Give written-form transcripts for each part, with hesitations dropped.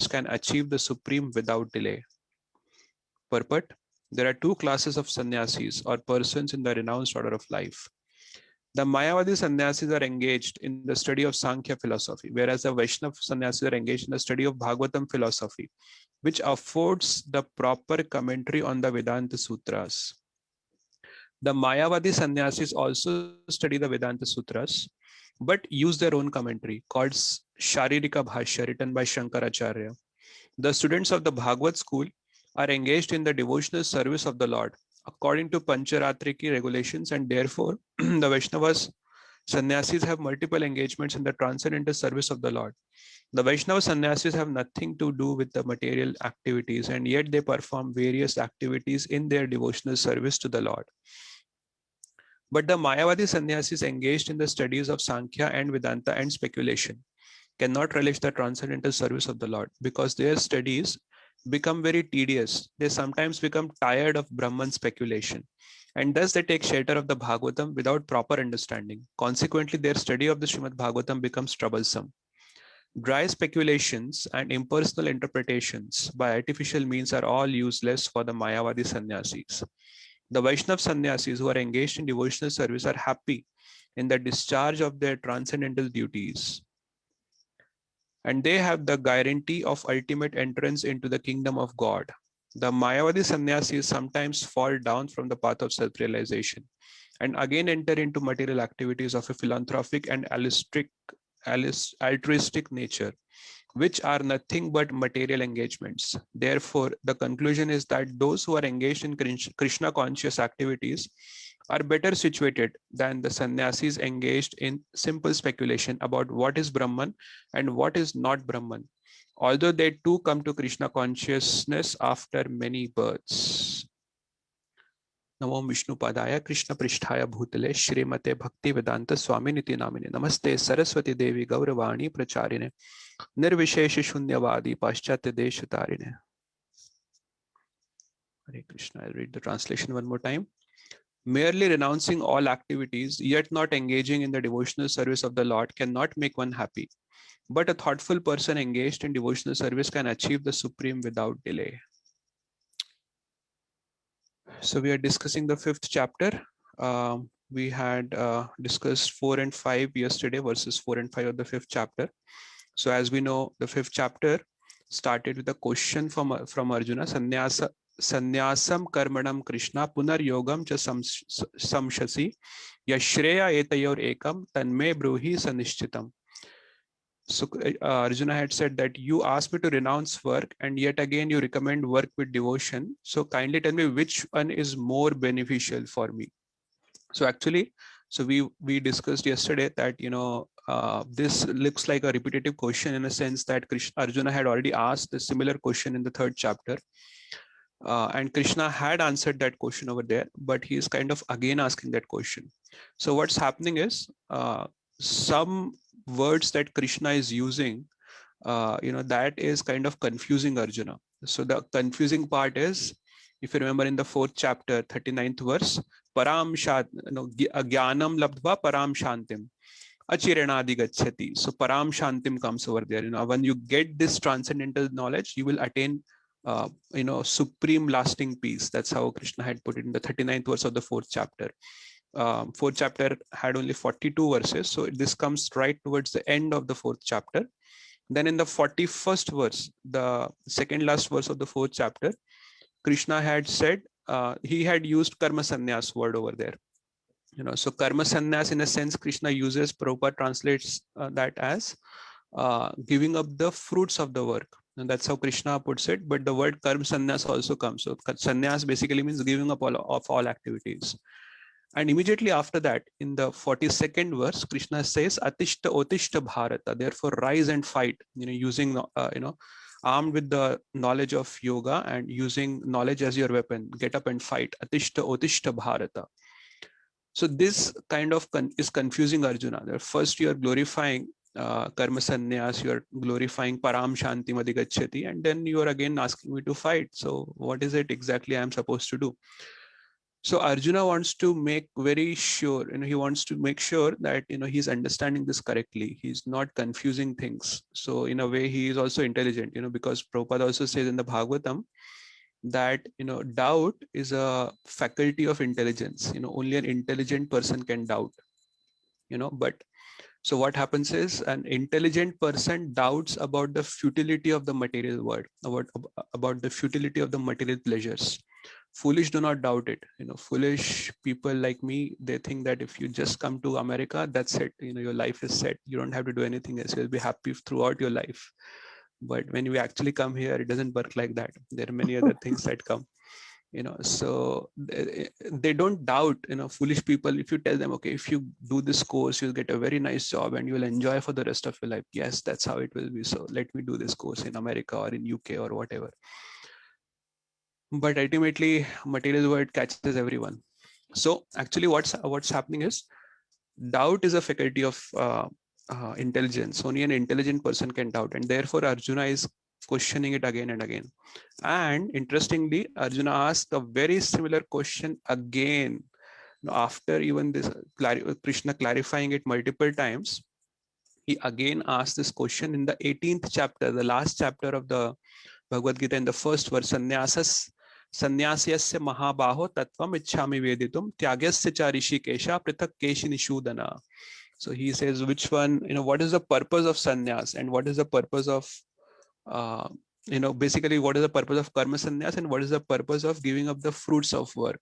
can achieve the supreme without delay. Purport: there are two classes of sannyasis or persons in the renounced order of life. The Mayavadi sannyasis are engaged in the study of Sankhya philosophy, whereas the Vaishnava sannyasis are engaged in the study of Bhagavatam philosophy, which affords the proper commentary on the Vedanta Sutras. The Mayavadi sannyasis also study the Vedanta Sutras, but use their own commentary called Sharirika Bhashya, written by Shankaracharya. The students of the Bhagavad school are engaged in the devotional service of the Lord according to Pancharatriki regulations, and therefore the Vaishnavas sannyasis have multiple engagements in the transcendental service of the Lord. The Vaishnava sannyasis have nothing to do with the material activities, and yet they perform various activities in their devotional service to the Lord. But the Mayavadi sannyasis engaged in the studies of Sankhya and Vedanta and speculation cannot relish the transcendental service of the Lord because their studies become very tedious. They sometimes become tired of Brahman speculation, and thus they take shelter of the Bhagavatam without proper understanding. Consequently, their study of the Srimad Bhagavatam becomes troublesome. Dry speculations and impersonal interpretations by artificial means are all useless for the Mayavadi sannyasis. The Vaishnav sannyasis who are engaged in devotional service are happy in the discharge of their transcendental duties, and they have the guarantee of ultimate entrance into the kingdom of God. The Mayavadi sannyasis sometimes fall down from the path of self-realization and again enter into material activities of a philanthropic and altruistic nature, which are nothing but material engagements. Therefore, the conclusion is that those who are engaged in Krishna conscious activities are better situated than the sannyasis engaged in simple speculation about what is Brahman and what is not Brahman, although they too come to Krishna consciousness after many births. नमो विष्णुपादाय कृष्ण पृष्ठाय भूतले श्रीमते भक्ति वेदांत स्वामी निति नामिने नमस्ते सरस्वती देवी गौरवाणी प्रचारिणे निर्विशेष शून्यवादी पाश्चात्य देश तारिणे. Hare Krishna. I'll read the translation one more time. Merely renouncing all activities, yet not engaging in the devotional service of the Lord cannot make one happy. But a thoughtful person engaged in devotional service can achieve the supreme without delay. So we are discussing the 5th chapter. We had discussed 4 and 5 yesterday, verses 4 and 5 of the 5th chapter. So as we know, the 5th chapter started with a question from Arjuna: Sannyasam karmanam Krishna punar yogam cha samshasi yashreya etayor ekam tanme bruhi sanishchitam. So Arjuna had said that you asked me to renounce work and yet again you recommend work with devotion. So kindly tell me which one is more beneficial for me. So actually, so we discussed yesterday that, this looks like a repetitive question in a sense that Arjuna had already asked a similar question in the 3rd chapter. And Krishna had answered that question over there, but he is kind of again asking that question. So what's happening is some words that Krishna is using, that is kind of confusing Arjuna. So the confusing part is, if you remember in the 4th chapter, 39th verse, param jnanam labdva param shantim achiranadi gacchati. So param shantim comes over there. When you get this transcendental knowledge, you will attain supreme lasting peace. That's how Krishna had put it in the 39th verse of the 4th chapter. 4th chapter had only 42 verses, so this comes right towards the end of the 4th chapter. Then in the 41st verse, the second last verse of the 4th chapter, Krishna had said, he had used karma sannyas word over there. So karma sannyas, in a sense, Krishna uses, Prabhupada translates that as giving up the fruits of the work. And that's how Krishna puts it. But the word karma sannyas also comes. So sannyas basically means giving up all activities. And immediately after that, in the 42nd verse, Krishna says, Atishta Otishta Bharata, therefore rise and fight, using, armed with the knowledge of yoga and using knowledge as your weapon, get up and fight, Atishta Otishta Bharata. So this kind of is confusing Arjuna. First you are glorifying karma sannyas, you are glorifying param shanti madhigacchati, and then you are again asking me to fight. So what is it exactly I am supposed to do? So Arjuna wants to make very sure, he wants to make sure that, he's understanding this correctly. He's not confusing things. So in a way, he is also intelligent, because Prabhupada also says in the Bhagavatam that, doubt is a faculty of intelligence. Only an intelligent person can doubt, but so what happens is an intelligent person doubts about the futility of the material world, about the futility of the material pleasures. Foolish do not doubt it. Foolish people like me, they think that if you just come to America, that's it. Your life is set. You don't have to do anything else. You'll be happy throughout your life. But when we actually come here, it doesn't work like that. There are many other things that come. So they don't doubt. Foolish people, if you tell them, okay, if you do this course, you'll get a very nice job and you'll enjoy for the rest of your life. Yes, that's how it will be. So let me do this course in America or in UK or whatever. But ultimately, material world catches everyone. So actually what's happening is doubt is a faculty of intelligence. Only an intelligent person can doubt, and therefore Arjuna is questioning it again and again. And interestingly, Arjuna asked a very similar question again. After even this Krishna clarifying it multiple times, he again asked this question in the 18th chapter, the last chapter of the Bhagavad Gita, in the first verse. Sannyasya mahabaho tattvam ichhami veditum tyagyasya cha rishikesha prithak keshi nishudana. So he says, which one, what is the purpose of sannyas and what is the purpose of, basically what is the purpose of karma sannyas and what is the purpose of giving up the fruits of work,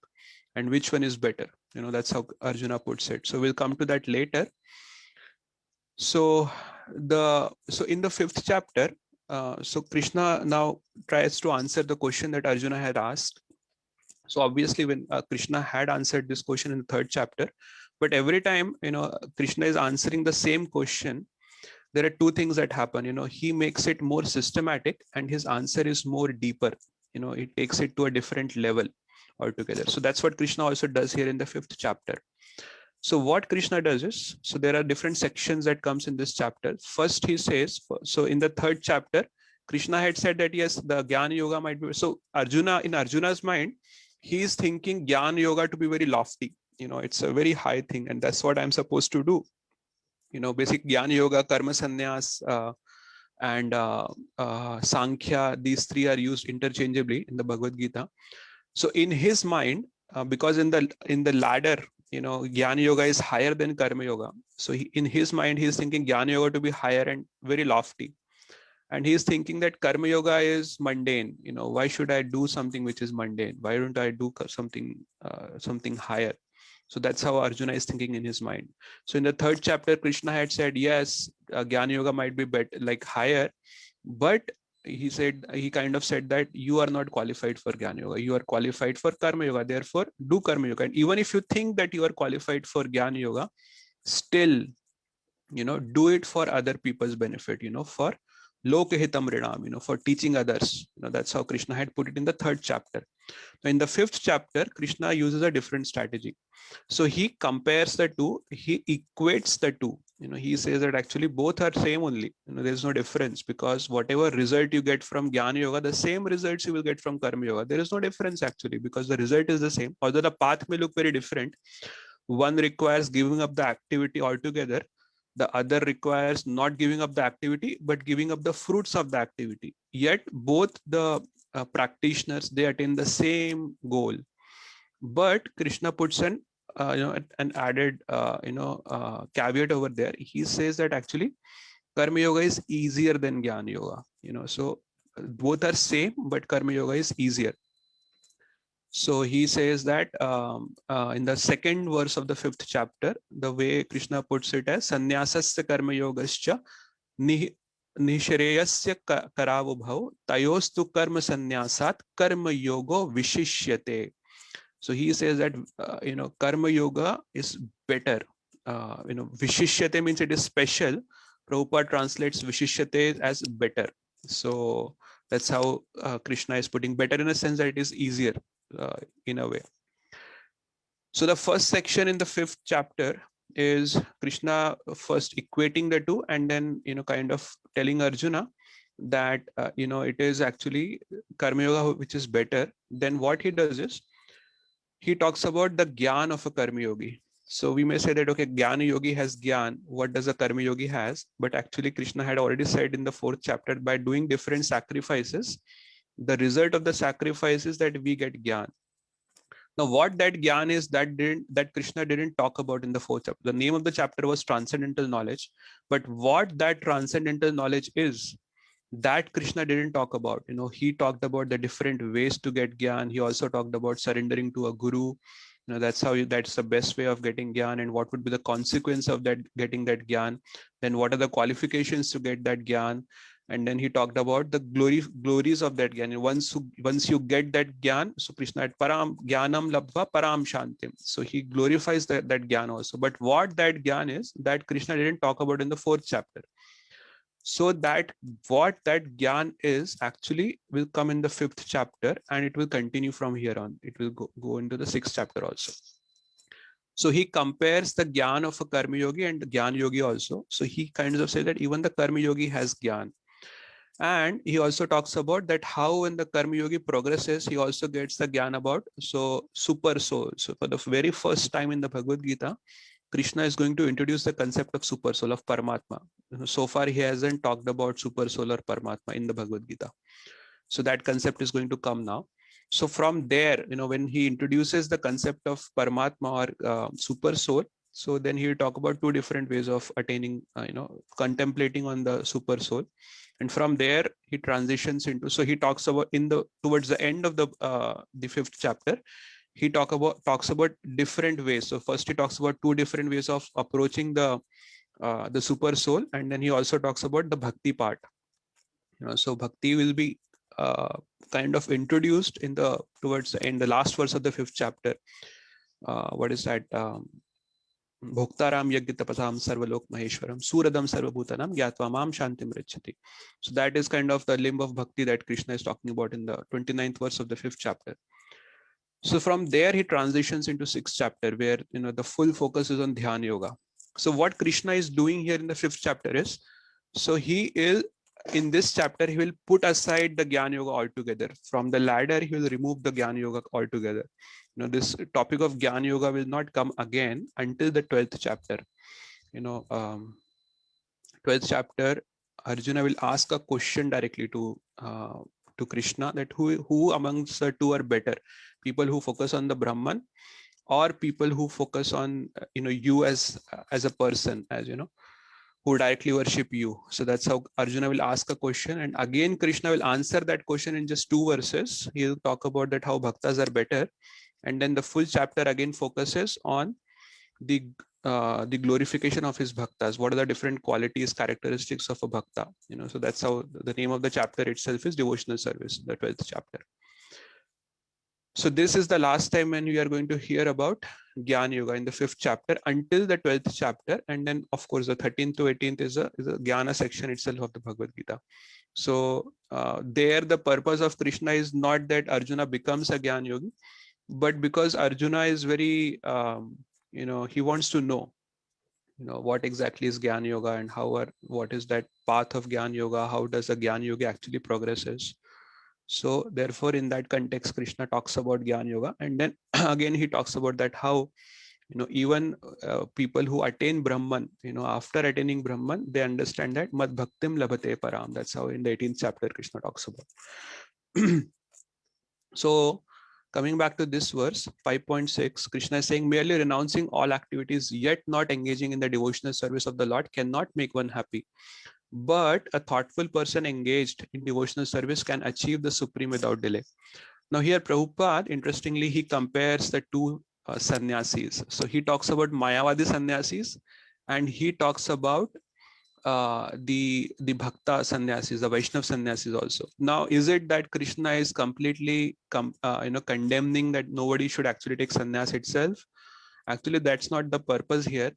and which one is better? That's how Arjuna puts it. So we'll come to that later. So in the 5th chapter, so Krishna now tries to answer the question that Arjuna had asked. So obviously when Krishna had answered this question in the 3rd chapter, but every time, Krishna is answering the same question, there are two things that happen. He makes it more systematic and his answer is more deeper. It takes it to a different level altogether. So that's what Krishna also does here in the 5th chapter. So what Krishna does is, so there are different sections that comes in this chapter. First he says, so in the 3rd chapter, Krishna had said that yes, the Jnana Yoga might be, so in Arjuna's mind, he is thinking Jnana Yoga to be very lofty. It's a very high thing, and that's what I'm supposed to do. Basic Jnana Yoga, Karma Sannyas, and Sankhya, these three are used interchangeably in the Bhagavad Gita. So in his mind, because in the ladder, Jnana Yoga is higher than Karma Yoga. So in his mind, he's thinking Jnana Yoga to be higher and very lofty. And he's thinking that Karma Yoga is mundane. Why should I do something which is mundane? Why don't I do something higher? So that's how Arjuna is thinking in his mind. So in the 3rd chapter, Krishna had said, yes, Jnana Yoga might be better, like higher, but he kind of said that you are not qualified for Jnana Yoga. You are qualified for Karma Yoga. Therefore, do Karma Yoga. And even if you think that you are qualified for Jnana Yoga, still, do it for other people's benefit, for Lokahitam Rinam, for teaching others. That's how Krishna had put it in the 3rd chapter. Now in the 5th chapter, Krishna uses a different strategy. So he compares the two, he equates the two. He says that actually both are same only. There's no difference, because whatever result you get from Jnana Yoga, the same results you will get from Karma Yoga. There is no difference actually, because the result is the same. Although the path may look very different, one requires giving up the activity altogether. The other requires not giving up the activity, but giving up the fruits of the activity. Yet both the practitioners, they attain the same goal. But Krishna puts an added caveat over there. He says that actually Karma Yoga is easier than Jnana Yoga. So both are same, but Karma Yoga is easier. So he says that in the 2nd verse of the 5th chapter, the way Krishna puts it as Sannyasasya Karma Yogascha Nishreyasya Karavubhav Tayostu Karma Sannyasat Karma Yogo Vishishyate. So he says that Karma Yoga is better. Vishishyate means it is special. Prabhupada translates Vishishyate as better. So that's how Krishna is putting better, in a sense that it is easier in a way. So the first section in the 5th chapter is Krishna first equating the two, and then kind of telling Arjuna that it is actually Karma Yoga which is better. Then what he does is, he talks about the gyan of a karma yogi. So we may say that, okay, Jnana Yogi has Gyan. What does a Karma Yogi has? But actually Krishna had already said in the 4th chapter, by doing different sacrifices, the result of the sacrifice is that we get Gyan. Now, what that Gyan is, that Krishna didn't talk about in the 4th chapter. The name of the chapter was Transcendental Knowledge. But what that transcendental knowledge is, that Krishna didn't talk about. He talked about the different ways to get Gyan. He also talked about surrendering to a guru. That's the best way of getting Gyan, and what would be the consequence of that, getting that Gyan. Then what are the qualifications to get that Gyan? And then he talked about the glories of that Gyan. And once you get that Gyan, so Krishna had Param Gyanam Labdva Param Shantim. So he glorifies that Gyan also. But what that Gyan is, that Krishna didn't talk about in the 4th chapter. So that what that Gyan is actually will come in the 5th chapter, and it will continue from here on. It will go into the 6th chapter also. So he compares the Gyan of a Karma Yogi and the Gyan Yogi also. So he kind of says that even the Karma Yogi has Gyan. And he also talks about that how when the Karma Yogi progresses, he also gets the Gyan about super soul. So for the very first time in the Bhagavad Gita, Krishna is going to introduce the concept of super soul, of Paramatma. So far, he hasn't talked about super soul or Paramatma in the Bhagavad Gita. So that concept is going to come now. So from there, when he introduces the concept of Paramatma or super soul, so then he'll talk about 2 different ways of attaining, contemplating on the super soul. And from there, he transitions into, so he talks about towards the end of the 5th chapter, he talks about different ways. So first he talks about 2 different ways of approaching the super soul, and then he also talks about the bhakti part. So bhakti will be kind of introduced towards the end, the last verse of the 5th chapter. What is that? Bhoktaram Yagyatapasam Sarvalok Maheshwaram Suradam Sarvabhutanam Gyatva Mam Shantim Richati. So that is kind of the limb of bhakti that Krishna is talking about in the 29th verse of the 5th chapter. So from there, he transitions into 6th chapter, where the full focus is on Dhyana Yoga. So what Krishna is doing here in the 5th chapter is, so in this chapter, he will put aside the Jnana Yoga altogether. From the ladder, he will remove the Jnana Yoga altogether. This topic of Jnana Yoga will not come again until the 12th chapter. 12th chapter, Arjuna will ask a question directly to Krishna, that who amongst the 2 are better, people who focus on the Brahman or people who focus on you as a person, as who directly worship you. So that's how Arjuna will ask a question, and again Krishna will answer that question in just 2 verses. He'll talk about that how bhaktas are better, and then the full chapter again focuses on the glorification of his bhaktas. What are the different qualities, characteristics of a bhakta? So that's how the name of the chapter itself is Devotional Service, the 12th chapter. So this is the last time when we are going to hear about Jnana Yoga in the 5th chapter until the 12th chapter. And then of course the 13th to 18th is a Jnana section itself of the Bhagavad Gita. So there the purpose of Krishna is not that Arjuna becomes a Jnana Yogi, but because Arjuna is very, he wants to know, what exactly is Jnana Yoga and what is that path of Jnana Yoga, how does a Jnana Yogi actually progresses. So therefore, in that context, Krishna talks about Jnana Yoga, and then again he talks about that how even people who attain Brahman, after attaining Brahman, they understand that Mad Bhaktim Labhate Param. That's how in the 18th chapter Krishna talks about. So coming back to this verse 5.6, Krishna is saying, merely renouncing all activities yet not engaging in the devotional service of the Lord cannot make one happy. But a thoughtful person engaged in devotional service can achieve the supreme without delay. Now here Prabhupada, interestingly, he compares the 2 sannyasis. So he talks about Mayavadi sannyasis, and he talks about the Bhakta sannyasis, the Vaishnav sannyasis also. Now, is it that Krishna is completely condemning that nobody should actually take sannyas itself? Actually, that's not the purpose here.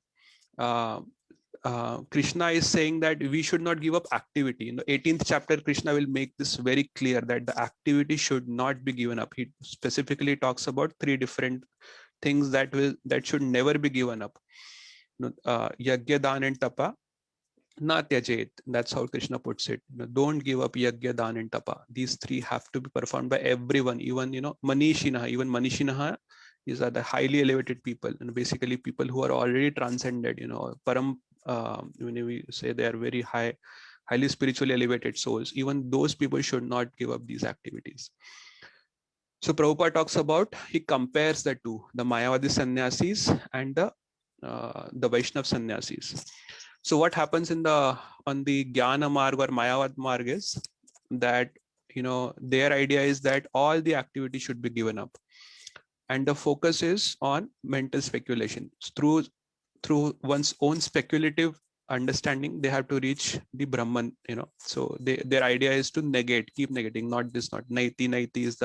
Krishna is saying that we should not give up activity. In the 18th chapter, Krishna will make this very clear that the activity should not be given up. He specifically talks about 3 different things that should never be given up. Yajna, Dana, and Tapa, na tyajet. That's how Krishna puts it. Don't give up Yajna, Dana, and Tapa. These 3 have to be performed by everyone, even Manishinaha. Even Manishinaha These are the highly elevated people, and basically people who are already transcended, param. When we say they are very highly spiritually elevated souls, even those people should not give up these activities. So Prabhupada talks about, he compares the two, the Mayavadi sannyasis and the Vaishnav sannyasis. So what happens on the Jnana Marg or Mayavad Marg is that, their idea is that all the activity should be given up, and the focus is on mental speculation. Through one's own speculative understanding, they have to reach the Brahman. So their idea is to keep negating, not naiti. Naiti is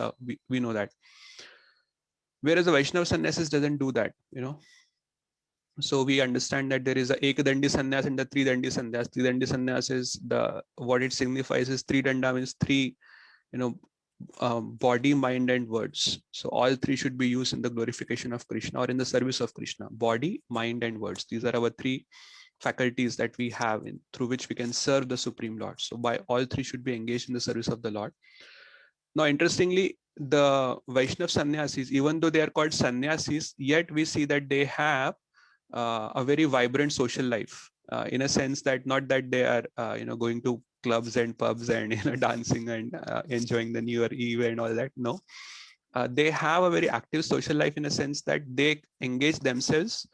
we know that. Whereas the Vaishnava sannyasis doesn't do that. So we understand that there is a Ekadandi sannyas and the Three Dandi sannyas. Three Dandi sannyas is what it signifies is three danda means three, body, mind, and words. So all three should be used in the glorification of Krishna or in the service of Krishna. Body, mind, and words. These are our three faculties that we have through which we can serve the Supreme Lord. So by all three should be engaged in the service of the Lord. Now, interestingly, the Vaishnav sannyasis, even though they are called sannyasis, yet we see that they have a very vibrant social life, in a sense that not that they are going to clubs and pubs and dancing and enjoying the New Year Eve and all that. No, they have a very active social life in a sense that they engage themselves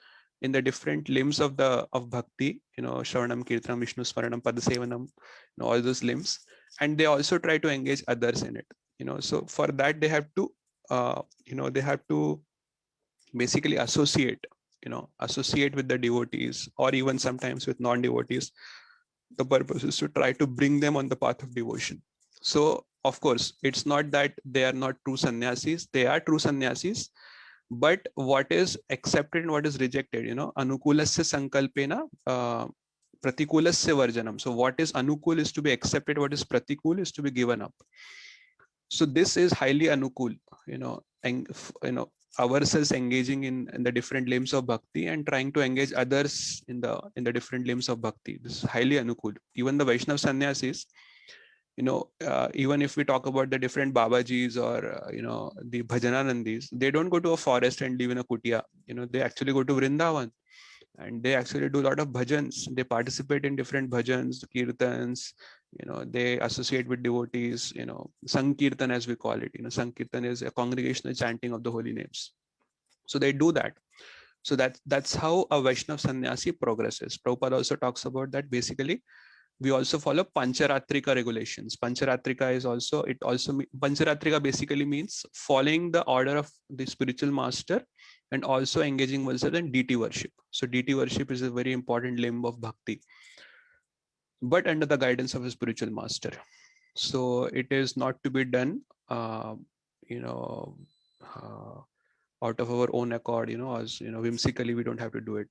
in the different limbs of bhakti, Shravanam, Kirtanam, Vishnu Smaranam, Padasevanam, all those limbs, and they also try to engage others in it. So for that they have to basically associate with the devotees, or even sometimes with non-devotees. The purpose is to try to bring them on the path of devotion. So of course, it's not that they are not true sannyasis. They are true sannyasis, but what is accepted and what is rejected, anukulasya sankalpena pratikulasya varjanam. So what is anukul is to be accepted, what is pratikul is to be given up. So this is highly anukul, and ourselves engaging in the different limbs of bhakti and trying to engage others in the different limbs of bhakti. This is highly anukul. Even the Vaishnav sannyasis, even if we talk about the different Babajis or the Bhajananandis, they don't go to a forest and live in a kutia. They actually go to Vrindavan, and they actually do a lot of bhajans. They participate in different bhajans, kirtans. They associate with devotees. Sankirtan, as we call it. Sankirtan is a congregational chanting of the holy names. So they do that. So that's how a Vaishnav sannyasi progresses. Prabhupada also talks about that. Basically, we also follow Pancharatrika regulations. Pancharatrika Pancharatrika basically means following the order of the spiritual master and also engaging oneself in deity worship. So deity worship is a very important limb of bhakti, but under the guidance of a spiritual master. So it is not to be done, out of our own accord, as whimsically. We don't have to do it.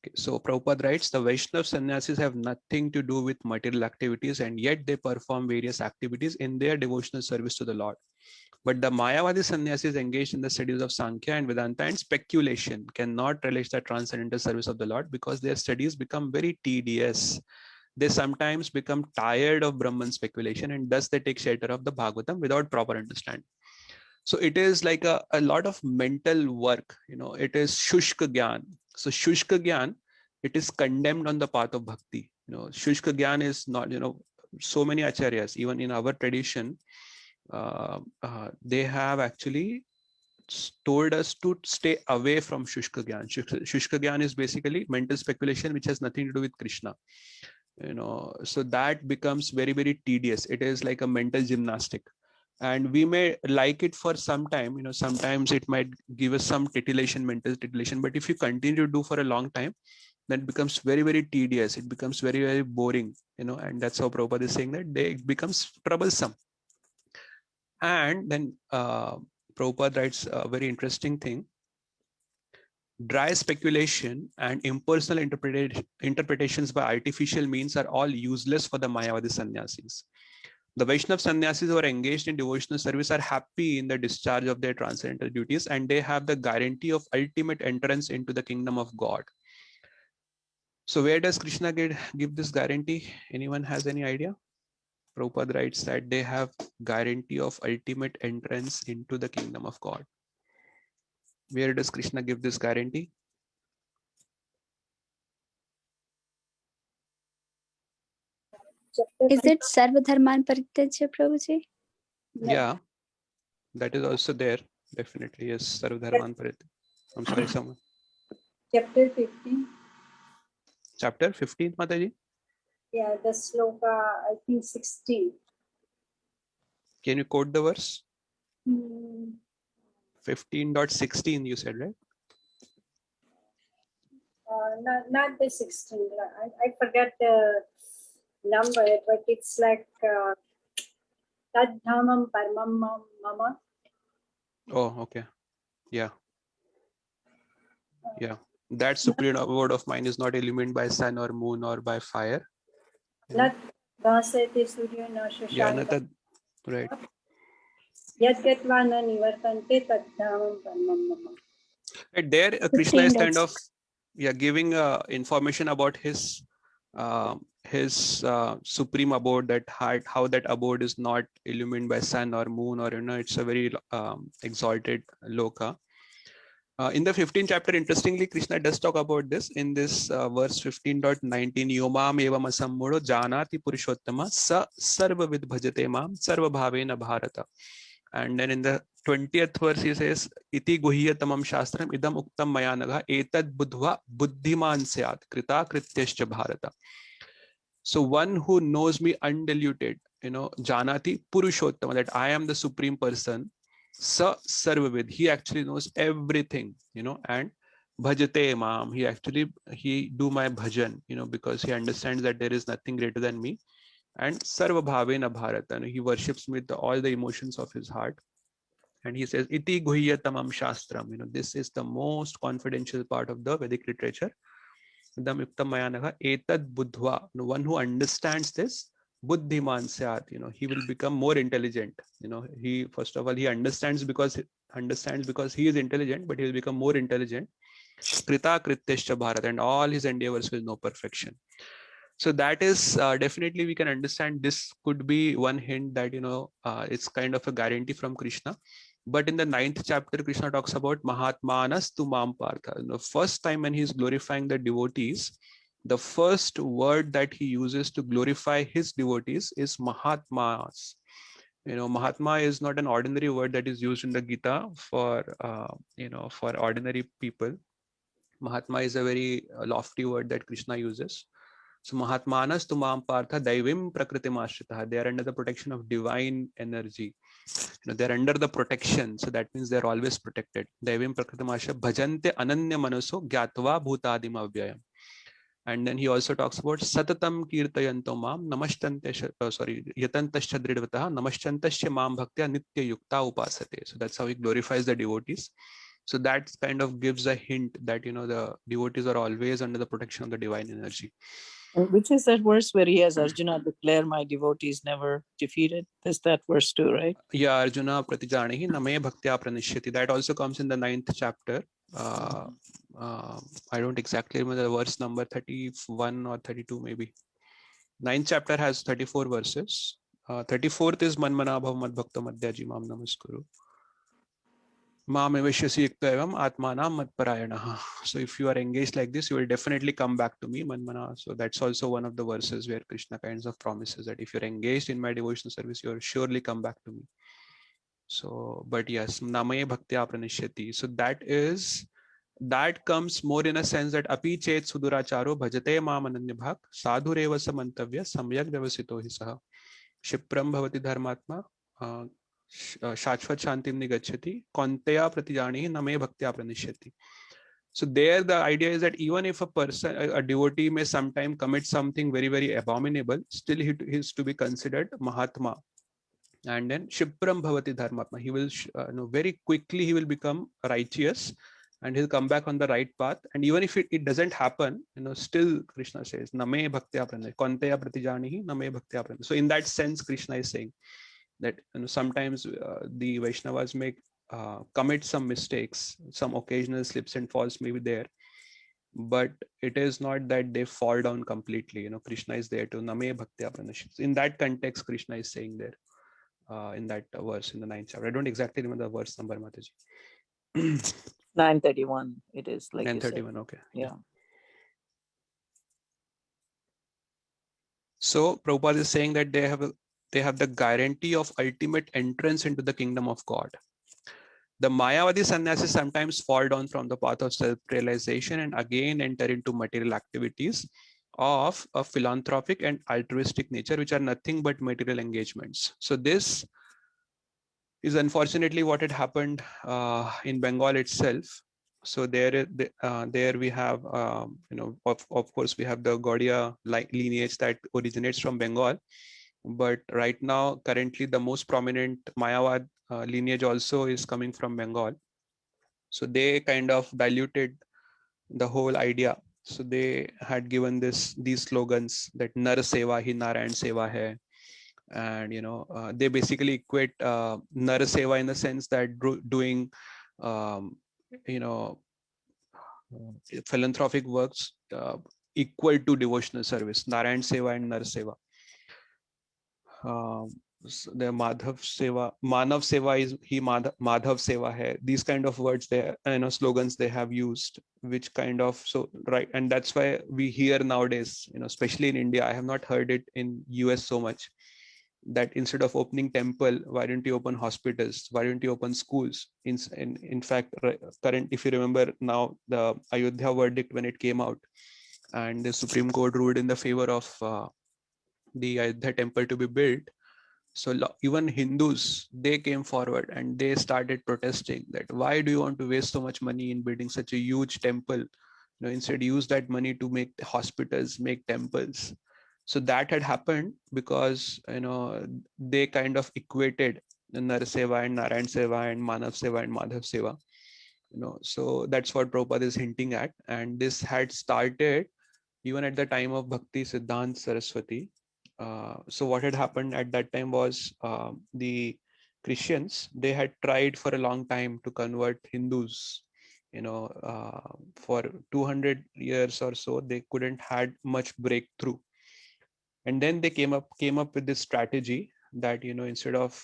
Okay, so Prabhupada writes, the Vaishnav sannyasis have nothing to do with material activities, and yet they perform various activities in their devotional service to the Lord. But the Mayavadi sannyasis engaged in the studies of Sankhya and Vedanta and speculation cannot relish the transcendental service of the Lord, because their studies become very tedious. They sometimes become tired of Brahman speculation, and thus they take shelter of the Bhagavatam without proper understanding. So it is like a lot of mental work. It is Shushka Gyan. So Shushka Gyan, it is condemned on the path of bhakti. Shushka Gyan is not, so many acharyas, even in our tradition, they have actually told us to stay away from Shushka Gyan. Shushka Gyan is basically mental speculation which has nothing to do with Krishna. So that becomes very, very tedious. It is like a mental gymnastic. And we may like it for some time, sometimes it might give us some titillation, mental titillation, but if you continue to do for a long time, then it becomes very, very tedious. It becomes very, very boring, and that's how Prabhupada is saying that it becomes troublesome. And then Prabhupada writes a very interesting thing. Dry speculation and impersonal interpretations by artificial means are all useless for the Mayavadi sannyasis. The Vaishnav sannyasis who are engaged in devotional service are happy in the discharge of their transcendental duties, and they have the guarantee of ultimate entrance into the kingdom of God. So where does Krishna give this guarantee? Anyone has any idea? Prabhupada writes that they have guarantee of ultimate entrance into the kingdom of God. Where does Krishna give this guarantee? Is it Sarva Dharman Parityajya, Prabhuji? No. Yeah, that is also there. Definitely, yes. Sarvadharman Parit. I'm sorry, someone. Chapter 15. Chapter 15, Mataji. Yeah, the sloka, I think 16. Can you quote the verse? Hmm. 15.16, you said, right? Not the 16. I forgot the number, but it's like Tad Dhamam Paramam Mama. Oh, okay. Yeah. Yeah. That supreme abode of mine is not illumined by sun or moon or by fire. Not Bhasate Surya na Yeah, Shashanka. not that, right. Yad Gatva na Nivartante Tad Dhamam Paramam Mama. Right there, Krishna is kind of 15.6. giving information about his supreme abode, that how that abode is not illumined by sun or moon, or it's a very exalted loka. In the 15th chapter, interestingly, Krishna does talk about this in this verse 15.19. Yomam evam asammudo janati purushottama sa sarva vid bhajate mam sarva bhavena bharata. And then in the 20th verse, he says, Iti guhyatamam shastram idam uktam maya nagha etad buddhva buddhiman syat krita krityascha bharata. So one who knows me undiluted, janati purushottama, that I am the supreme person, sa sarvavid, he actually knows everything, and bhajate mam, he do my bhajan, because he understands that there is nothing greater than me, and sarva bhavena bharata, he worships me with all the emotions of his heart. And he says, Iti guhyatamam shastram, this is the most confidential part of the Vedic literature. Idam yuktam maya nagha etad buddhva, one who understands this, buddhiman syat, he will become more intelligent. He, first of all, he understands because he is intelligent, but he will become more intelligent. Krita krityascha bharat, and all his endeavors will know perfection. So that is definitely, we can understand this could be one hint that it's kind of a guarantee from Krishna. But in the 9th chapter, Krishna talks about Mahatmanas tu mam partha. The first time when he's glorifying the devotees, the first word that he uses to glorify his devotees is Mahatmas. Mahatma is not an ordinary word that is used in the Gita for for ordinary people. Mahatma is a very lofty word that Krishna uses. So Mahatmanas tumam partha daivim prakritim ashritaha. They are under the protection of divine energy. They're under the protection. So that means they're always protected. Daivim prakritim ashrita bhajante ananya manaso gyatva bhutadim avyayam. And then he also talks about satatam kirtayanto mam namashtante yatantascha dridvataha namashtantashya mam bhaktya nitya yukta upasate. So that's how he glorifies the devotees. So that kind of gives a hint that the devotees are always under the protection of the divine energy. Which is that verse where he has Arjuna declare my devotees never defeated? That's that verse too, right? Yeah, Arjuna pratijanihi name bhaktya pranishyati. That also comes in the 9th chapter. I don't exactly remember the verse number, 31 or 32 maybe. 9th chapter has 34 verses. 34th is manmana bhav mad bhakta madhyaji mam namaskuru. So if you are engaged like this, you will definitely come back to me, Manmana. So that's also one of the verses where Krishna kinds of promises that if you're engaged in my devotional service, you'll surely come back to me. So, but yes, Namaye Bhaktya Pranishyati. So that comes more in a sense that api chet suduracharo bhajate mam ananya bhak sadhureva samantavya samyak vyavasito hi saha shipram bhavati dharmatma Shashvat Shantim Nigachati, Konteya Pratijani, Name Bhaktya Pranishyati. So there the idea is that even if a person, a devotee may sometime commit something very, very abominable, still he is to be considered Mahatma. And then Shipram Bhavati Dharmatma. He will, very quickly he will become righteous and he'll come back on the right path. And even if it doesn't happen, still Krishna says, Name Bhaktya Pranishyati, Konteya Pratijani, Name Bhaktya Pranishyati. So in that sense, Krishna is saying that sometimes the Vaishnavas may commit some mistakes, some occasional slips and falls may be there, but it is not that they fall down completely. Krishna is there to Name Bhaktya Pranashyati. In that context, Krishna is saying there in that verse in the 9th chapter. I don't exactly remember the verse number, Mataji. 931. It is like you said. 931. Okay. Yeah. So Prabhupada is saying that they have the guarantee of ultimate entrance into the kingdom of God. The Mayavadi sannyasis sometimes fall down from the path of self-realization and again enter into material activities of a philanthropic and altruistic nature, which are nothing but material engagements. So this is unfortunately what had happened in Bengal itself. So there we have, of course, we have the Gaudiya lineage that originates from Bengal. But right now, currently, the most prominent Mayavad lineage also is coming from Bengal. So they kind of diluted the whole idea. So they had given these slogans that Nar Seva hi Narayan Seva hai. And they basically equate Nar Seva in the sense that doing you know philanthropic works equal to devotional service, Narayan Seva and Nar Seva. The Madhav Seva, Manav Seva is he Madhav Seva hai. These kind of words, they slogans they have used, which kind of, so right, and that's why we hear nowadays, especially in India, I have not heard it in US so much, that instead of opening temple, why don't you open hospitals? Why don't you open schools? In fact, current, if you remember now, the Ayodhya verdict when it came out, and the Supreme Court ruled in the favor of the Ayodhya temple to be built. So even Hindus, they came forward and they started protesting that why do you want to waste so much money in building such a huge temple? Instead use that money to make hospitals, make temples. So that had happened because they kind of equated Nar Seva and Narayan Seva and Manav Seva and Madhav Seva. So that's what Prabhupada is hinting at, and this had started even at the time of Bhakti Siddhanta Saraswati. So what had happened at that time was the Christians, they had tried for a long time to convert Hindus. For 200 years or so, they couldn't had much breakthrough. And then they came up with this strategy that, instead of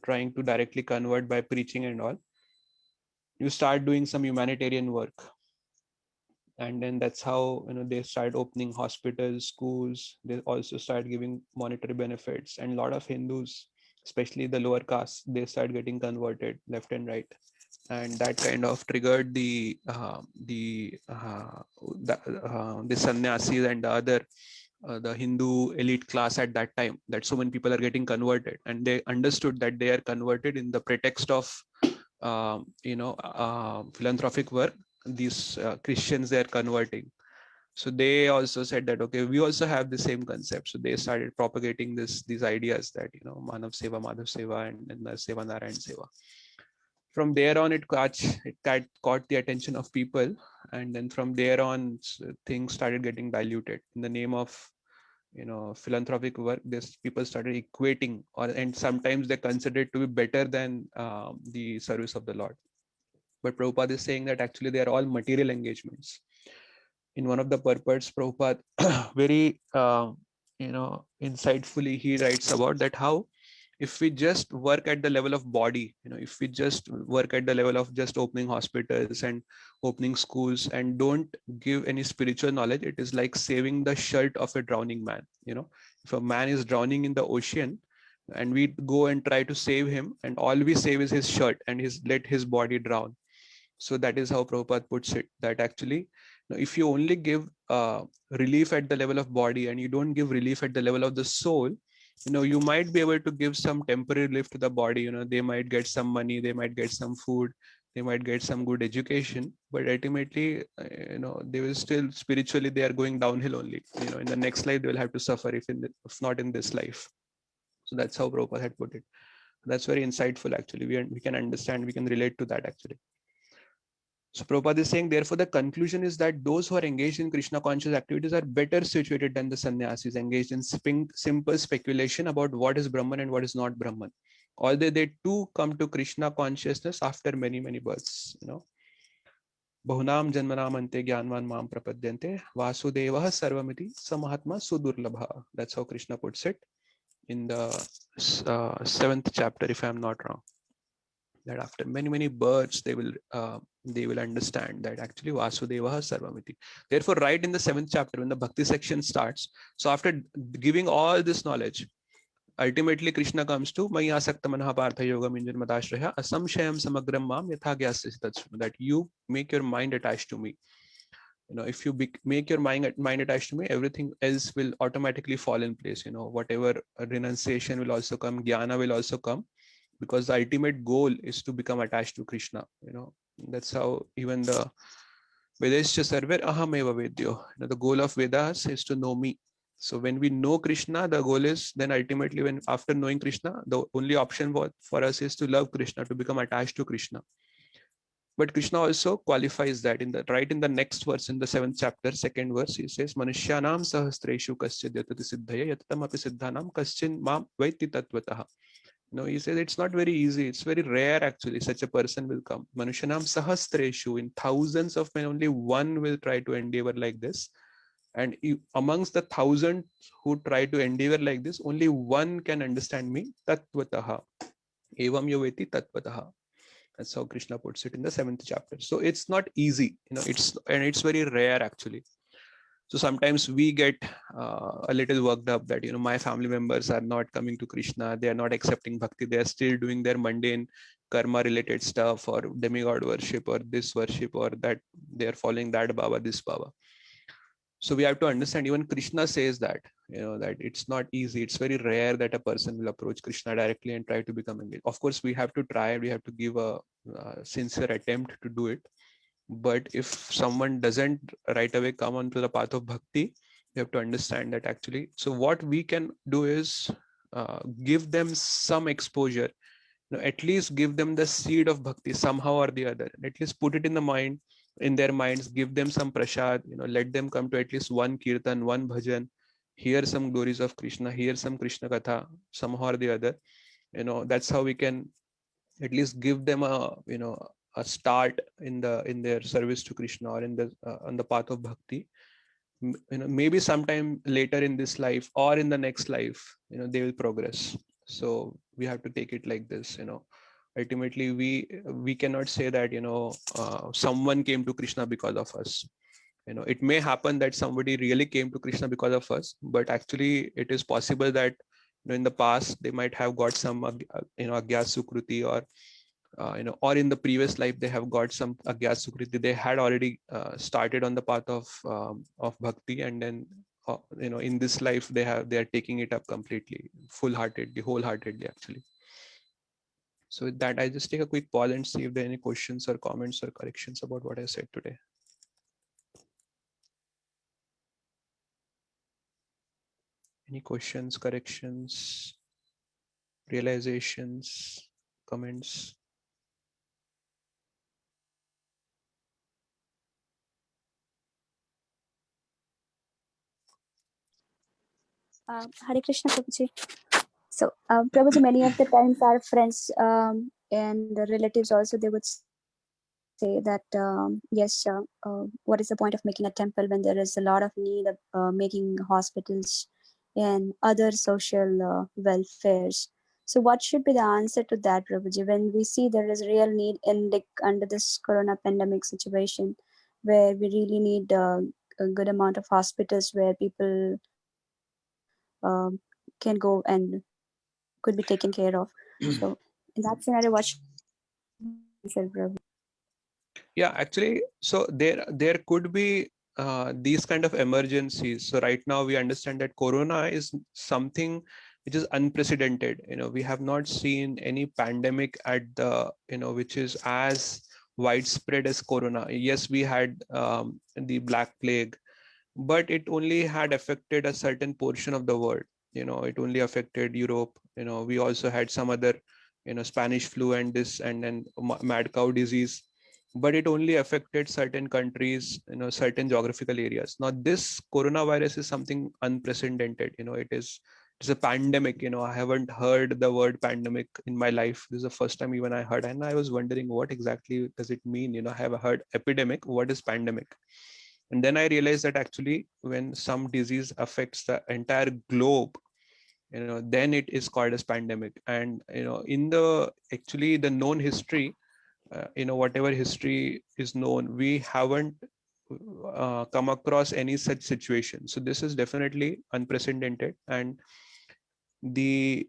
trying to directly convert by preaching and all, you start doing some humanitarian work. And then that's how they started opening hospitals, schools. They also started giving monetary benefits, and a lot of Hindus, especially the lower caste, they started getting converted left and right. And that kind of triggered the sannyasis and the other the Hindu elite class at that time, that so many people are getting converted, and they understood that they are converted in the pretext of philanthropic work. These Christians, they are converting. So they also said that, okay, we also have the same concept. So they started propagating these ideas that, Manav Seva, Madhav Seva, and Nar Seva, Narayan Seva. From there on, it caught the attention of people. And then from there on, things started getting diluted in the name of philanthropic work. This people started equating, and sometimes they consider it to be better than the service of the Lord. But Prabhupada is saying that actually they are all material engagements. In one of the purports, Prabhupada very insightfully, he writes about that how if we just work at the level of body, if we just work at the level of just opening hospitals and opening schools and don't give any spiritual knowledge, it is like saving the shirt of a drowning man. If a man is drowning in the ocean and we go and try to save him, and all we save is his shirt and let his body drown. So that is how Prabhupada puts it, that actually, if you only give relief at the level of body and you don't give relief at the level of the soul, you might be able to give some temporary relief to the body. They might get some money, they might get some food, they might get some good education, but ultimately, they will still spiritually, they are going downhill only. In the next life, they will have to suffer if not in this life. So that's how Prabhupada had put it. That's very insightful, actually. We can understand, we can relate to that, actually. So Prabhupada is saying, therefore, the conclusion is that those who are engaged in Krishna conscious activities are better situated than the sannyasis engaged in simple speculation about what is Brahman and what is not Brahman. Although they too come to Krishna consciousness after many, many births. Bahunam janmanam ante gyanvan mam prapadyante vasudevah sarvamiti samahatma sudurlabha. That's how Krishna puts it in the 7th chapter, if I am not wrong. that after many births they will understand that actually Vasudeva Sarvamiti. Therefore, right in the 7th chapter, when the bhakti section starts, so after giving all this knowledge, ultimately Krishna comes to Maya Asakta Manha Partha Yoga Minjana Madashraya Asamshayam Samagram Mam Yatha Gyasya Tatsuma, that you make your mind attached to me. If you make your mind attached to me, everything else will automatically fall in place. Whatever renunciation will also come, jnana will also come, because the ultimate goal is to become attached to Krishna. That's how even the Vedescha Sarver Ahameva Vedyo. The goal of Vedas is to know me. So when we know Krishna, the goal is then ultimately, when after knowing Krishna, the only option for us is to love Krishna, to become attached to Krishna. But Krishna also qualifies that in the next verse, in the 7th chapter, 2nd verse, he says, Manushyanam sahastreshu kaschid yatati siddhaya yatatam api siddhanam kaschin mam vaiti tatvatah. He says it's not very easy. It's very rare actually such a person will come. Manushyanam sahastreshu, in thousands of men, only one will try to endeavor like this. And amongst the thousands who try to endeavor like this, only one can understand me, tatvatah. Evam yoveti tatvatah. That's how Krishna puts it in the 7th chapter. So it's not easy, it's very rare actually. So sometimes we get a little worked up that, my family members are not coming to Krishna. They are not accepting bhakti. They are still doing their mundane karma related stuff, or demigod worship, or this worship, or that they are following that Baba, this Baba. So we have to understand, even Krishna says that, that it's not easy. It's very rare that a person will approach Krishna directly and try to become engaged. Of course, we have to try, we have to give a sincere attempt to do it. But if someone doesn't right away come onto the path of bhakti, you have to understand that actually, so what we can do is give them some exposure, at least give them the seed of bhakti somehow or the other, at least put it in their minds, give them some prasad, let them come to at least one kirtan, one bhajan, hear some glories of Krishna, hear some Krishna katha somehow or the other. That's how we can at least give them a start in their service to Krishna, or on the path of bhakti. Maybe sometime later in this life or in the next life, they will progress. So we have to take it like this. Ultimately we cannot say that someone came to Krishna because of us. It may happen that somebody really came to Krishna because of us, but actually it is possible that in the past they might have got some agyas sukruti, or or in the previous life they have got some agyas sukriti. They had already started on the path of bhakti, and then in this life they are taking it up completely, wholeheartedly actually. So with that, I just take a quick pause and see if there are any questions or comments or corrections about what I said today. Any questions, corrections, realizations, comments? Hare Krishna, Prabhuji. So, Prabhuji, many of the times our friends and the relatives also, they would say that, yes, what is the point of making a temple when there is a lot of need of making hospitals and other social welfares? So what should be the answer to that, Prabhuji, when we see there is real need in under this corona pandemic situation, where we really need a good amount of hospitals where people um, can go and could be taken care of. So in that scenario, what should be the answer, Prabhuji? Yeah, actually, so there could be these kind of emergencies. So right now we understand that corona is something which is unprecedented. We have not seen any pandemic at the which is as widespread as corona. Yes, we had the Black Plague, but it only had affected a certain portion of the world. It only affected Europe. We also had some other Spanish flu and this, and then mad cow disease, but it only affected certain countries, certain geographical areas. Now this coronavirus is something unprecedented. It's a pandemic. I haven't heard the word pandemic in my life. This is the first time even I heard, and I was wondering what exactly does it mean. I have heard epidemic, what is pandemic? And then I realized that actually when some disease affects the entire globe, then it is called as pandemic. And in the actually the known history, whatever history is known, we haven't come across any such situation. So this is definitely unprecedented, and the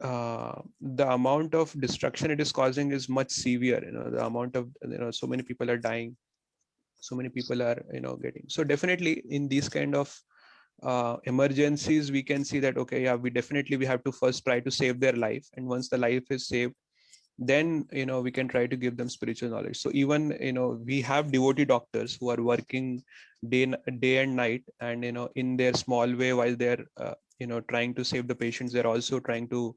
the amount of destruction it is causing is much severe. The amount of, so many people are dying, so many people are getting. So definitely in these kind of emergencies, we can see that, okay, yeah, we have to first try to save their life, and once the life is saved, then we can try to give them spiritual knowledge. So even we have devotee doctors who are working day and night, and in their small way, while they're trying to save the patients, they're also trying to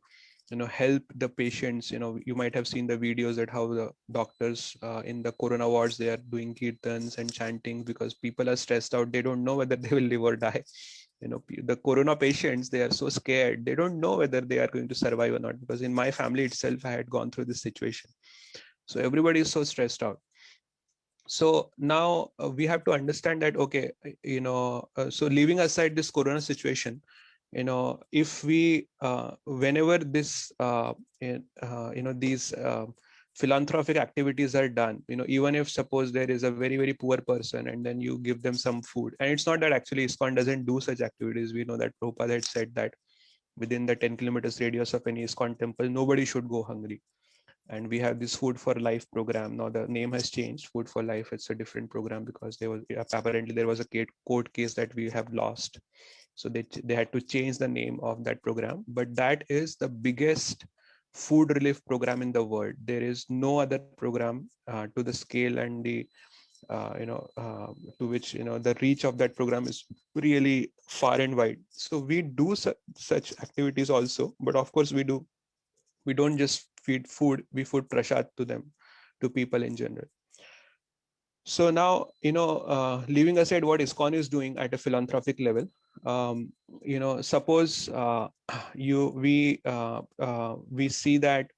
help the patients. You might have seen the videos that how the doctors in the corona wards, they are doing kirtans and chanting, because people are stressed out. They don't know whether they will live or die. The corona patients, they are so scared, they don't know whether they are going to survive or not, because in my family itself, I had gone through this situation. So everybody is so stressed out. So now we have to understand that, okay, so leaving aside this corona situation, if we whenever this these philanthropic activities are done, even if suppose there is a very, very poor person, and then you give them some food. And it's not that actually ISKCON doesn't do such activities. We know that Prabhupada had said that within the 10 kilometers radius of any ISKCON temple, nobody should go hungry. And we have this Food for Life program. Now the name has changed, Food for Life. It's a different program, because apparently there was a court case that we have lost. So they had to change the name of that program. But that is the biggest food relief program in the world. There is no other program to the scale and the to which the reach of that program is really far and wide. So we do such activities also, but of course we don't just feed food, we feed prasad to them, to people in general. So now, leaving aside what ISKCON is doing at a philanthropic level, suppose we see that,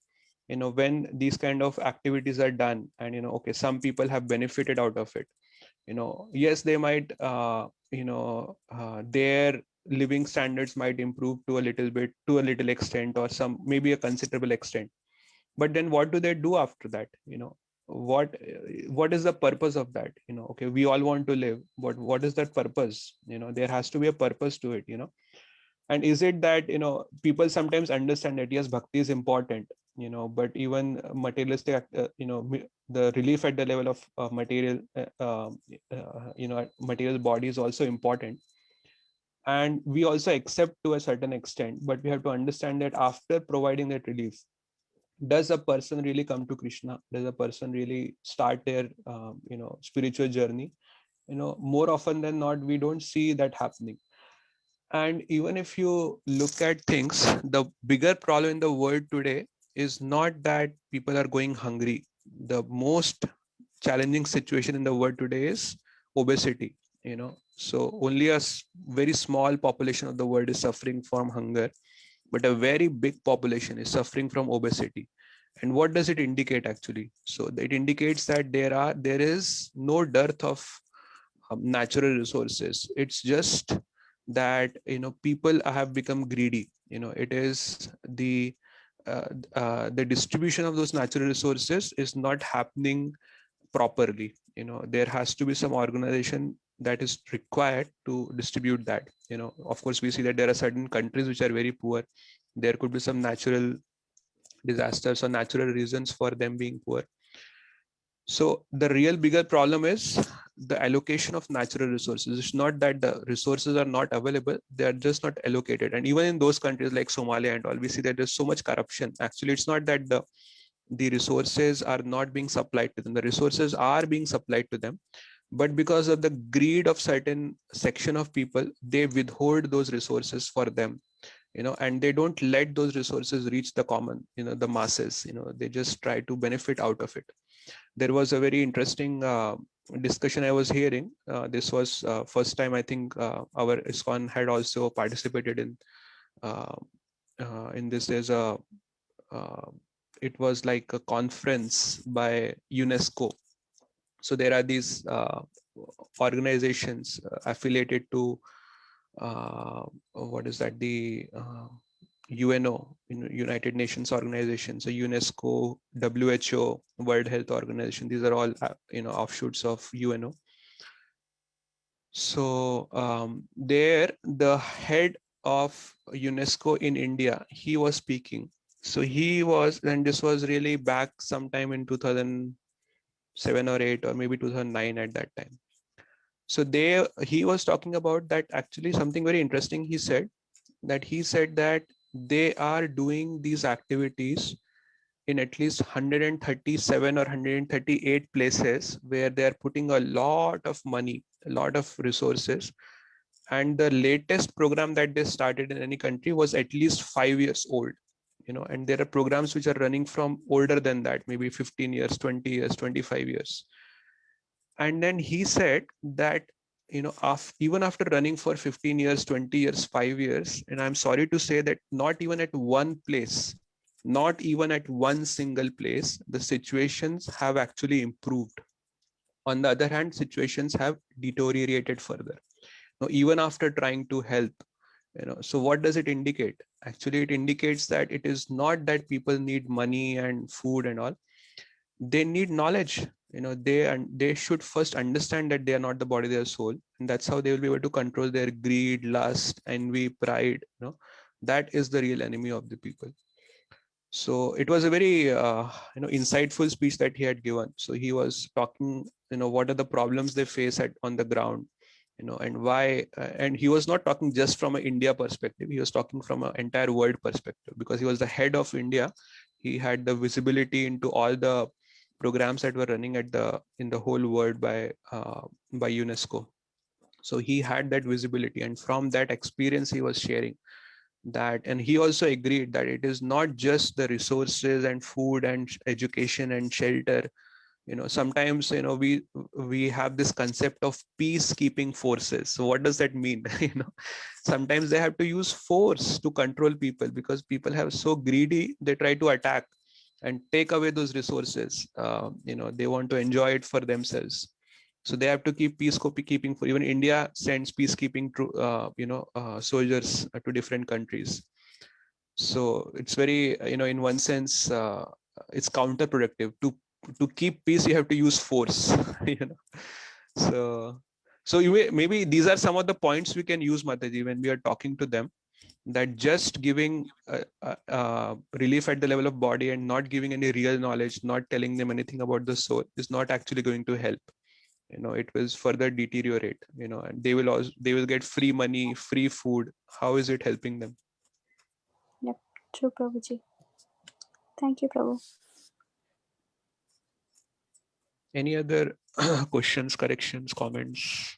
when these kind of activities are done, and okay, some people have benefited out of it. Yes, they might, their living standards might improve to a little bit, to a little extent, or some maybe a considerable extent. But then what do they do after that? What is the purpose of that? Okay, we all want to live, but what is that purpose? There has to be a purpose to it. And is it that people sometimes understand that yes, bhakti is important, but even materialistic the relief at the level of material material body is also important. And we also accept to a certain extent, but we have to understand that after providing that relief, does a person really come to Krishna? Does a person really start their spiritual journey? More often than not, we don't see that happening. And even if you look at things, the bigger problem in the world today is not that people are going hungry. The most challenging situation in the world today is obesity. So only a very small population of the world is suffering from hunger, but a very big population is suffering from obesity. And what does it indicate actually? So it indicates that there is no dearth of natural resources. It's just that people have become greedy. It is the distribution of those natural resources is not happening properly. There has to be some organization that is required to distribute that. Of course, we see that there are certain countries which are very poor. There could be some natural disasters or natural reasons for them being poor. So the real bigger problem is the allocation of natural resources. It's not that the resources are not available, they are just not allocated. And even in those countries like Somalia and all, we see that there's so much corruption. Actually, it's not that the resources are not being supplied to them. The resources are being supplied to them, but because of the greed of certain section of people, they withhold those resources for them, and they don't let those resources reach the common, the masses. They just try to benefit out of it. There was a very interesting discussion I was hearing. This was first time I think our ISKCON had also participated in this. There's a it was like a conference by UNESCO. So there are these organizations affiliated to what is that, the UNO, United Nations organization, so UNESCO, WHO, World Health Organization. These are all offshoots of UNO. So there, the head of UNESCO in India, he was speaking. So he was, and this was really back sometime in 2007 or 8 or maybe 2009 at that time. So he was talking about that, actually something very interesting. He said that they are doing these activities in at least 137 or 138 places where they are putting a lot of money, a lot of resources. And the latest program that they started in any country was at least 5 years old, and there are programs which are running from older than that, maybe 15 years, 20 years, 25 years. And then he said that, even after running for 15 years, 20 years, 5 years, and I'm sorry to say that not even at one place, not even at one single place, the situations have actually improved. On the other hand, situations have deteriorated further. Now, even after trying to help, so what does it indicate? Actually, it indicates that it is not that people need money and food and all. They need knowledge. They should first understand that they are not the body, they are soul, and that's how they will be able to control their greed, lust, envy, pride. That is the real enemy of the people. So it was a very insightful speech that he had given. So he was talking, what are the problems they face on the ground, and why. And he was not talking just from an India perspective. He was talking from an entire world perspective, because he was the head of India. He had the visibility into all the programs that were running in the whole world by UNESCO. So he had that visibility, and from that experience he was sharing that. And he also agreed that it is not just the resources and food and education and shelter. Sometimes we have this concept of peacekeeping forces. So what does that mean? Sometimes they have to use force to control people, because people have so greedy, they try to attack and take away those resources. They want to enjoy it for themselves. So they have to keep peacekeeping. For even India sends peacekeeping soldiers to different countries. So it's very, in one sense, it's counterproductive. To keep peace, you have to use force. So maybe these are some of the points we can use, Mataji, when we are talking to them, that just giving relief at the level of body and not giving any real knowledge, not telling them anything about the soul, is not actually going to help. It will further deteriorate, and they will get free money, free food. How is it helping them? Yep, true, Prabhuji. Thank you, Prabhu. Any other questions, corrections, comments?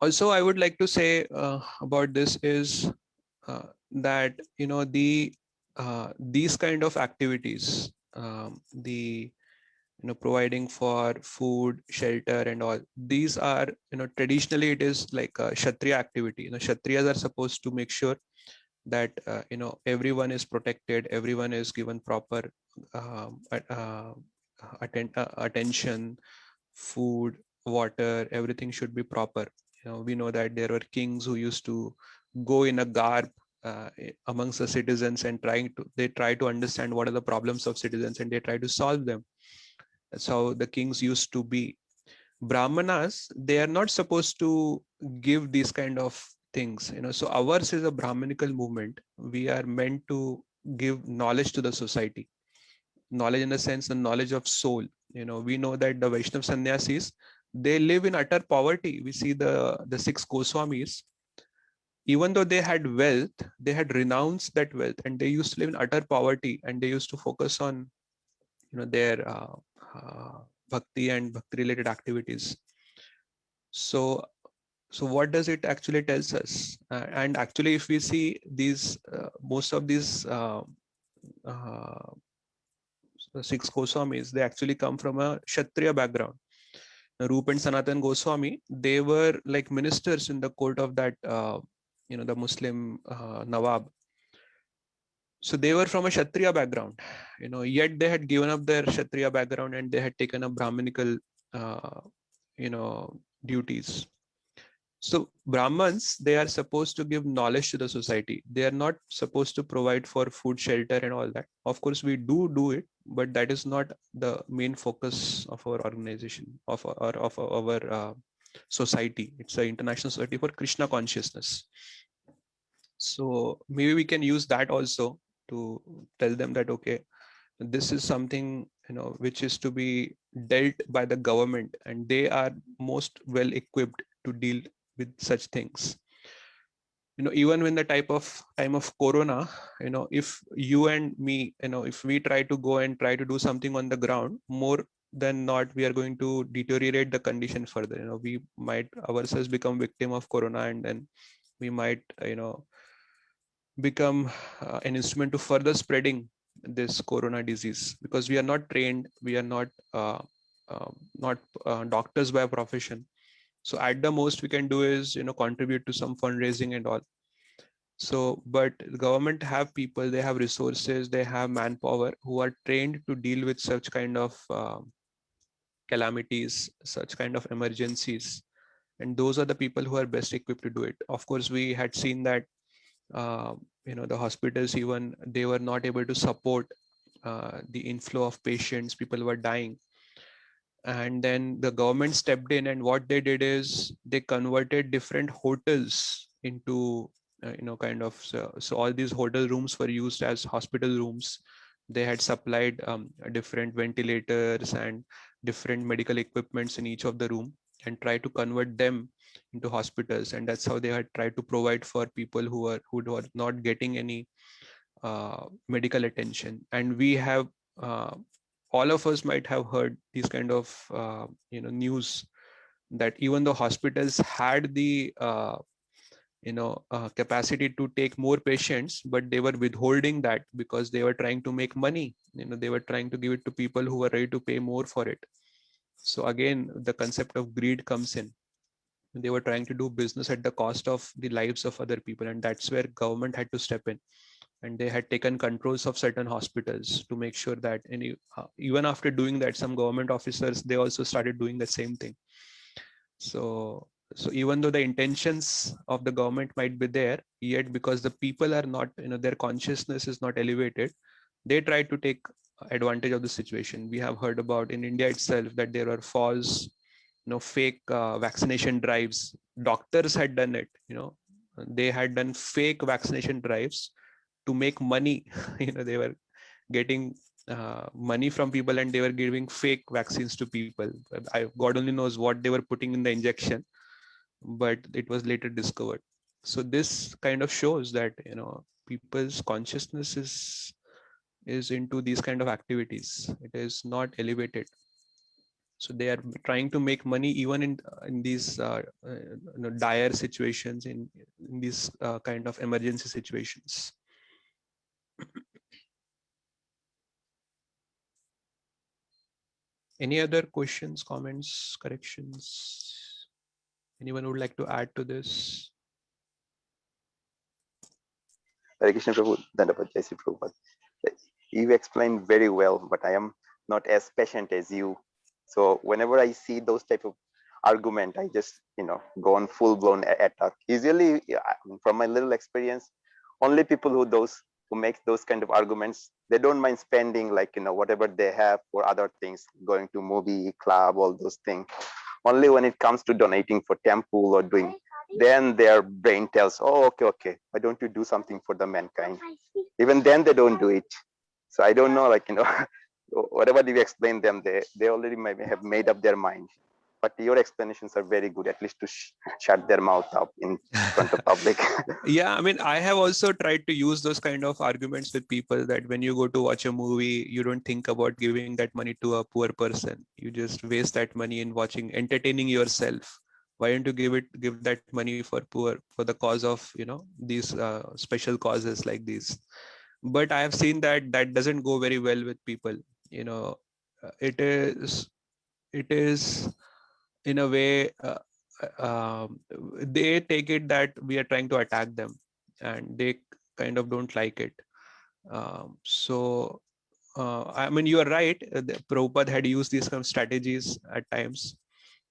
Also, I would like to say about this is that these kind of activities, providing for food, shelter, and all, these are, traditionally it is like a Kshatriya activity. Kshatriyas are supposed to make sure that everyone is protected, everyone is given proper attention, food, water, everything should be proper. We know that there were kings who used to go in a garb amongst the citizens, and they try to understand what are the problems of citizens, and they try to solve them. That's how the kings used to be. Brahmanas, they are not supposed to give these kind of things. So ours is a Brahmanical movement. We are meant to give knowledge to the society. Knowledge in the sense, the knowledge of soul. We know that the Vaishnav sannyasis, they live in utter poverty. We see the 6 Goswamis, even though they had wealth, they had renounced that wealth, and they used to live in utter poverty, and they used to focus on their bhakti and bhakti related activities. So what does it actually tells us? And actually, if we see these, most of these 6 Goswamis, they actually come from a Kshatriya background. Rupa and Sanatan Goswami, they were like ministers in the court of that, the Muslim Nawab. So they were from a Kshatriya background, yet they had given up their Kshatriya background and they had taken up Brahminical, uh, duties. So Brahmins, they are supposed to give knowledge to the society. They are not supposed to provide for food, shelter, and all that. Of course, we do it, but that is not the main focus of our organization, of our society. It's an international society for Krishna consciousness. So maybe we can use that also to tell them that, okay, this is something which is to be dealt by the government, and they are most well equipped to deal with such things. Even when the time of corona, if you and me, if we try to go and try to do something on the ground, more than not we are going to deteriorate the condition further. We might ourselves become victim of corona, and then we might become an instrument to further spreading this corona disease, because we are not trained, we are not doctors by profession. So at the most we can do is contribute to some fundraising and all. So but the government have people, they have resources, they have manpower who are trained to deal with such kind of calamities, such kind of emergencies, and those are the people who are best equipped to do it. Of course, we had seen that the hospitals, even they were not able to support the inflow of patients, people were dying, and then the government stepped in, and what they did is they converted different hotels into kind of, so all these hotel rooms were used as hospital rooms. They had supplied different ventilators and different medical equipments in each of the room, and try to convert them into hospitals, and that's how they had tried to provide for people who are not getting any medical attention. And we have all of us might have heard these kind of news, that even though hospitals had the capacity to take more patients, but they were withholding that because they were trying to make money. They were trying to give it to people who were ready to pay more for it. So again, the concept of greed comes in. They were trying to do business at the cost of the lives of other people, and that's where government had to step in, and they had taken controls of certain hospitals to make sure that even after doing that, some government officers, they also started doing the same thing. So even though the intentions of the government might be there, yet because the people are not, their consciousness is not elevated, they try to take advantage of the situation. We have heard about in India itself that there are false, fake vaccination drives. Doctors had done it, they had done fake vaccination drives to make money. They were getting money from people, and they were giving fake vaccines to people. God only knows what they were putting in the injection, but it was later discovered. So this kind of shows that people's consciousness is into these kind of activities. It is not elevated. So they are trying to make money even in these dire situations, in these kind of emergency situations. Any other questions, comments, corrections? Anyone would like to add to this? Hare Krishna Prabhu, Dandapat Jai Sri Prabhupada. You explained very well, but I am not as patient as you. So whenever I see those type of argument, I just go on full blown attack. Usually, from my little experience, only people who make those kind of arguments, they don't mind spending whatever they have for other things, going to movie, club, all those things. Only when it comes to donating for temple or doing, then their brain tells, oh, okay, why don't you do something for the mankind? Even then they don't do it. So I don't know, whatever you explain them, they already maybe have made up their mind. But your explanations are very good, at least to shut their mouth up in front of public. Yeah, I mean, I have also tried to use those kind of arguments with people, that when you go to watch a movie, you don't think about giving that money to a poor person. You just waste that money in entertaining yourself. Why don't you give that money for the cause of these special causes like these? But I have seen that doesn't go very well with people. It is in a way, they take it that we are trying to attack them, and they kind of don't like it. So I mean, you are right. Prabhupada had used these kind of strategies at times,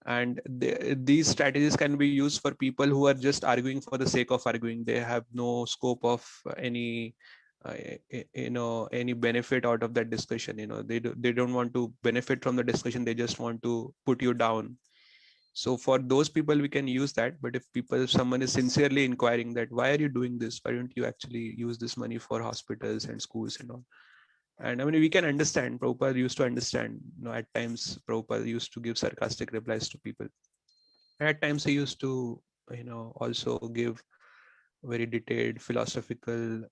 and these strategies can be used for people who are just arguing for the sake of arguing. They have no scope of any any benefit out of that discussion. They don't want to benefit from the discussion. They just want to put you down. So for those people we can use that. But if someone is sincerely inquiring that why are you doing this, why don't you actually use this money for hospitals and schools and all, and I mean, we can understand. Prabhupada used to understand. At times Prabhupada used to give sarcastic replies to people. At times he used to, also give very detailed philosophical,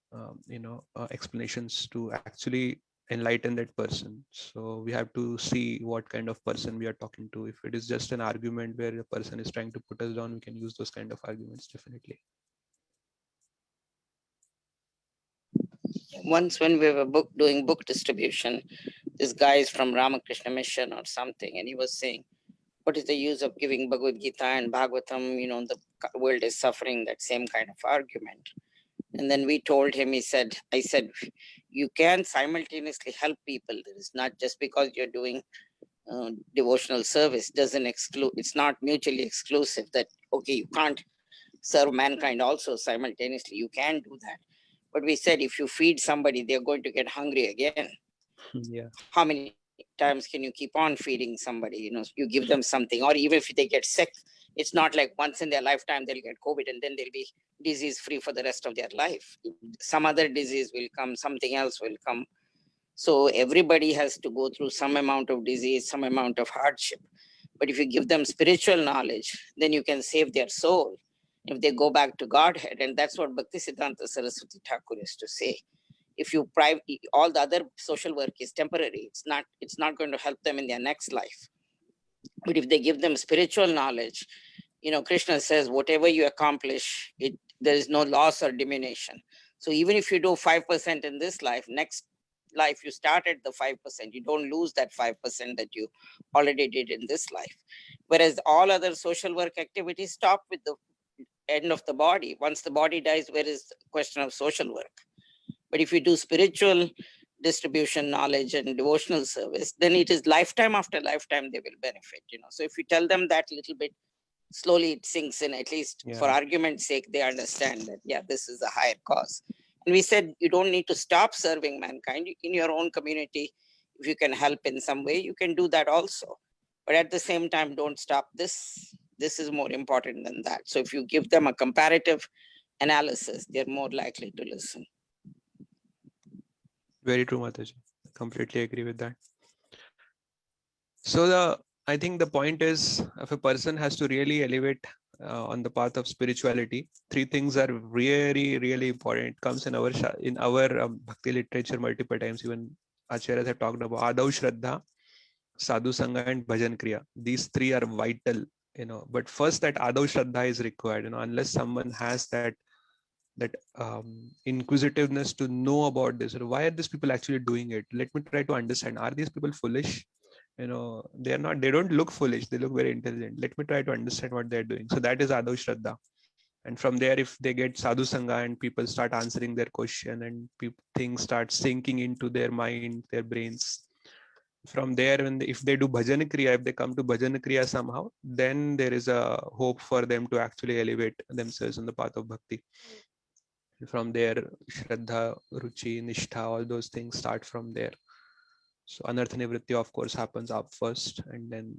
explanations to actually enlighten that person. So we have to see what kind of person we are talking to. If it is just an argument where the person is trying to put us down, we can use those kind of arguments definitely. Once when we were doing book distribution, this guy is from Ramakrishna Mission or something, and he was saying, what is the use of giving Bhagavad Gita and Bhagavatam? The world is suffering, that same kind of argument. And then we told him, I said, you can simultaneously help people. There is not just because you're doing devotional service doesn't exclude, it's not mutually exclusive that, okay, you can't serve mankind also simultaneously. You can do that. But we said, if you feed somebody, they're going to get hungry again. Yeah. How many times can you keep on feeding somebody? You give them something, or even if they get sick, it's not like once in their lifetime they'll get COVID and then they'll be disease free for the rest of their life. Some other disease will come, something else will come. So everybody has to go through some amount of disease, some amount of hardship. But if you give them spiritual knowledge, then you can save their soul if they go back to Godhead. And that's what Bhaktisiddhanta Saraswati Thakur used to say. If you all the other social work is temporary, it's not going to help them in their next life. But if they give them spiritual knowledge, Krishna says, whatever you accomplish, there is no loss or diminution. So even if you do 5% in this life, next life you start at the 5%, you don't lose that 5% that you already did in this life. Whereas all other social work activities stop with the end of the body. Once the body dies, where is the question of social work? But if you do spiritual distribution, knowledge, and devotional service, then it is lifetime after lifetime they will benefit. So if you tell them that little bit, slowly it sinks in, at least for argument's sake, they understand that, yeah, this is a higher cause. And we said, you don't need to stop serving mankind. In your own community, if you can help in some way, you can do that also. But at the same time, don't stop this. This is more important than that. So if you give them a comparative analysis, they're more likely to listen. Very true, Mataji. I completely agree with that. So I think the point is, if a person has to really elevate on the path of spirituality, three things are really, really important. It comes in our bhakti literature multiple times. Even acharyas have talked about Adav Shraddha, Sadhu Sangha, and Bhajan Kriya. These three are vital. But first, that Adav Shraddha is required. Unless someone has that inquisitiveness to know about this, why are these people actually doing it? Let me try to understand. Are these people foolish? They don't look foolish. They look very intelligent. Let me try to understand what they're doing. So that is Adav Shraddha. And from there, if they get Sadhu Sangha and people start answering their question and things start sinking into their mind, their brains, from there, if they do Bhajan Kriya, if they come to Bhajan Kriya somehow, then there is a hope for them to actually elevate themselves on the path of bhakti. From there, Shraddha, Ruchi, Nishtha, all those things start from there. So Anartha Nivritti, of course, happens up first, and then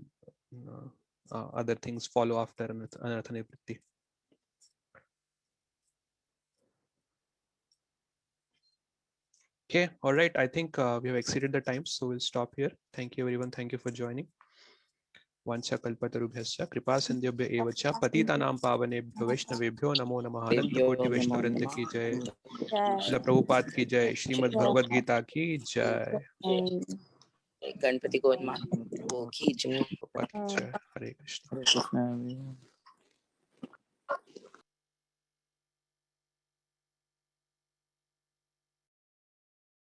other things follow after Anartha Nivritti. Okay, all right. I think we have exceeded the time, so we'll stop here. Thank you, everyone. Thank you for joining. Vancha kalpatarubhyascha kripa sindhyabhya evacha patitanam pavanebhyo vaishnavebhyo namo namah. Ananta koti Vaishnavrinda ki jai. Srila Prabhupada ki jai. Srimad Bhagavad Gita ki jai. Ganpati Govardhan Mahaprabhu ki jai. Prabhupada ki jai. Hare Krishna. Hare Krishna.